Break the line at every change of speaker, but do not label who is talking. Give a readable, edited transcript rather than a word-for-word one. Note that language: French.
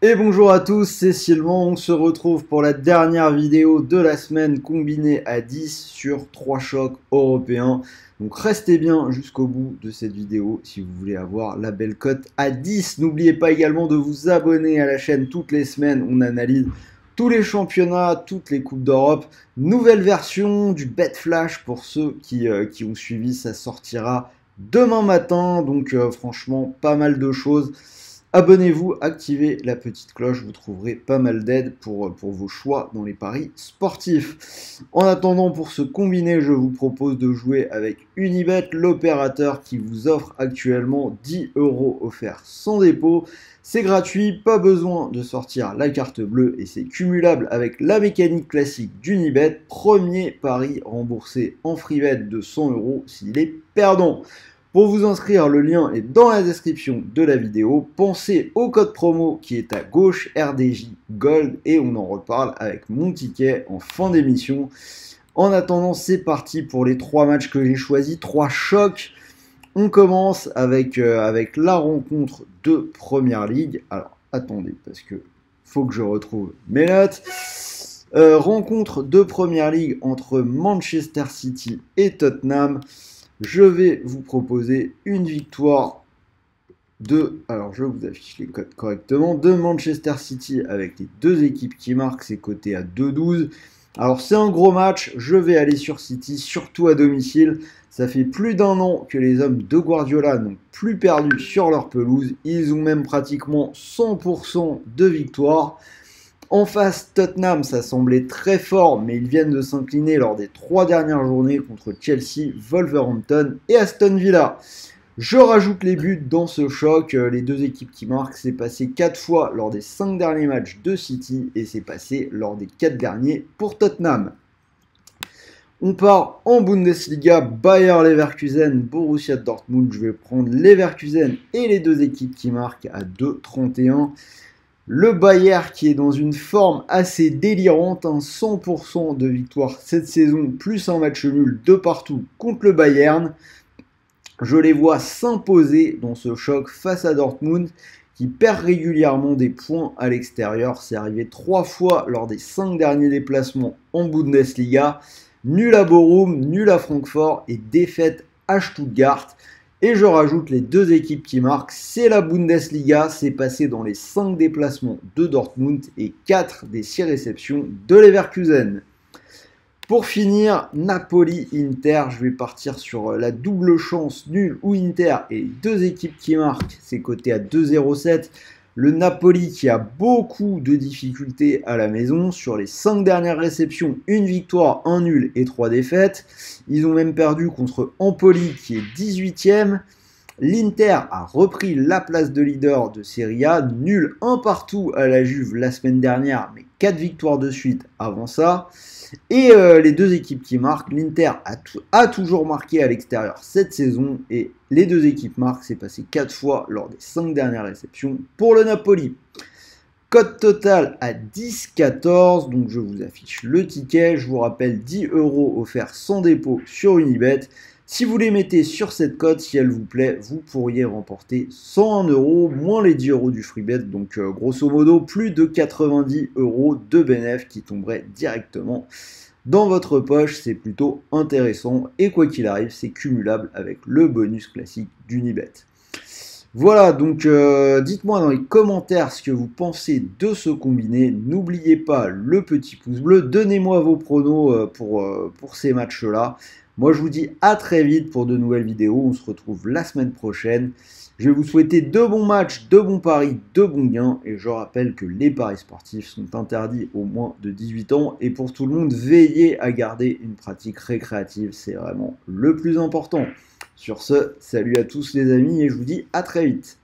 Et bonjour à tous, c'est Sylvain, on se retrouve pour la dernière vidéo de la semaine combinée à 10 sur 3 chocs européens. Donc restez bien jusqu'au bout de cette vidéo si vous voulez avoir la belle cote à 10. N'oubliez pas également de vous abonner à la chaîne toutes les semaines, on analyse tous les championnats, toutes les coupes d'Europe. Nouvelle version du Bet Flash pour ceux qui ont suivi, ça sortira demain matin. Donc franchement, pas mal de choses. Abonnez-vous, activez la petite cloche, vous trouverez pas mal d'aide pour vos choix dans les paris sportifs. En attendant, pour ce combiné, je vous propose de jouer avec Unibet, l'opérateur qui vous offre actuellement 10 € offerts sans dépôt. C'est gratuit, pas besoin de sortir la carte bleue et c'est cumulable avec la mécanique classique d'Unibet. Premier pari remboursé en free bet de 100 € s'il est perdant. Pour vous inscrire, le lien est dans la description de la vidéo. Pensez au code promo qui est à gauche, RDJ Gold, et on en reparle avec mon ticket en fin d'émission. En attendant, c'est parti pour les 3 matchs que j'ai choisis, 3 chocs. On commence avec la rencontre de Première Ligue. Alors, attendez, parce que faut que je retrouve mes notes. Rencontre de Première Ligue entre Manchester City et Tottenham. Je vais vous proposer une victoire alors je vous affiche les codes correctement, de Manchester City avec les deux équipes qui marquent, c'est coté à 2,12. Alors c'est un gros match, je vais aller sur City, surtout à domicile. Ça fait plus d'un an que les hommes de Guardiola n'ont plus perdu sur leur pelouse. Ils ont même pratiquement 100% de victoire. En face, Tottenham, ça semblait très fort, mais ils viennent de s'incliner lors des 3 dernières journées contre Chelsea, Wolverhampton et Aston Villa. Je rajoute les buts dans ce choc. Les deux équipes qui marquent, c'est passé 4 fois lors des 5 derniers matchs de City et c'est passé lors des 4 derniers pour Tottenham. On part en Bundesliga, Bayer Leverkusen, Borussia Dortmund. Je vais prendre Leverkusen et les deux équipes qui marquent à 2,31. Le Bayer qui est dans une forme assez délirante, 100% de victoire cette saison, plus un match nul de partout contre le Bayern. Je les vois s'imposer dans ce choc face à Dortmund qui perd régulièrement des points à l'extérieur. C'est arrivé 3 fois lors des 5 derniers déplacements en Bundesliga. Nul à Bochum, nul à Francfort et défaite à Stuttgart. Et je rajoute les deux équipes qui marquent, c'est la Bundesliga, c'est passé dans les 5 déplacements de Dortmund et 4 des 6 réceptions de Leverkusen. Pour finir, Napoli-Inter, je vais partir sur la double chance nul ou Inter et les deux équipes qui marquent, c'est coté à 2,07. Le Napoli qui a beaucoup de difficultés à la maison. Sur les 5 dernières réceptions, une victoire, un nul et 3 défaites. Ils ont même perdu contre Empoli qui est 18e. L'Inter a repris la place de leader de Serie A. Nul un partout à la Juve la semaine dernière, mais 4 victoires de suite avant ça. Et les deux équipes qui marquent, l'Inter a toujours marqué à l'extérieur cette saison et les deux équipes marquent, c'est passé 4 fois lors des 5 dernières réceptions pour le Napoli. Cote total à 10,14, donc je vous affiche le ticket, je vous rappelle 10 € offerts sans dépôt sur Unibet. Si vous les mettez sur cette cote, si elle vous plaît, vous pourriez remporter 101 € moins les 10 € du free bet. Donc grosso modo, plus de 90 € de bénéfice qui tomberaient directement dans votre poche. C'est plutôt intéressant. Et quoi qu'il arrive, c'est cumulable avec le bonus classique d'Unibet. Voilà, donc dites-moi dans les commentaires ce que vous pensez de ce combiné. N'oubliez pas le petit pouce bleu. Donnez-moi vos pronos pour ces matchs-là. Moi, je vous dis à très vite pour de nouvelles vidéos. On se retrouve la semaine prochaine. Je vais vous souhaiter de bons matchs, de bons paris, de bons gains. Et je rappelle que les paris sportifs sont interdits aux moins de 18 ans. Et pour tout le monde, veillez à garder une pratique récréative. C'est vraiment le plus important. Sur ce, salut à tous les amis et je vous dis à très vite.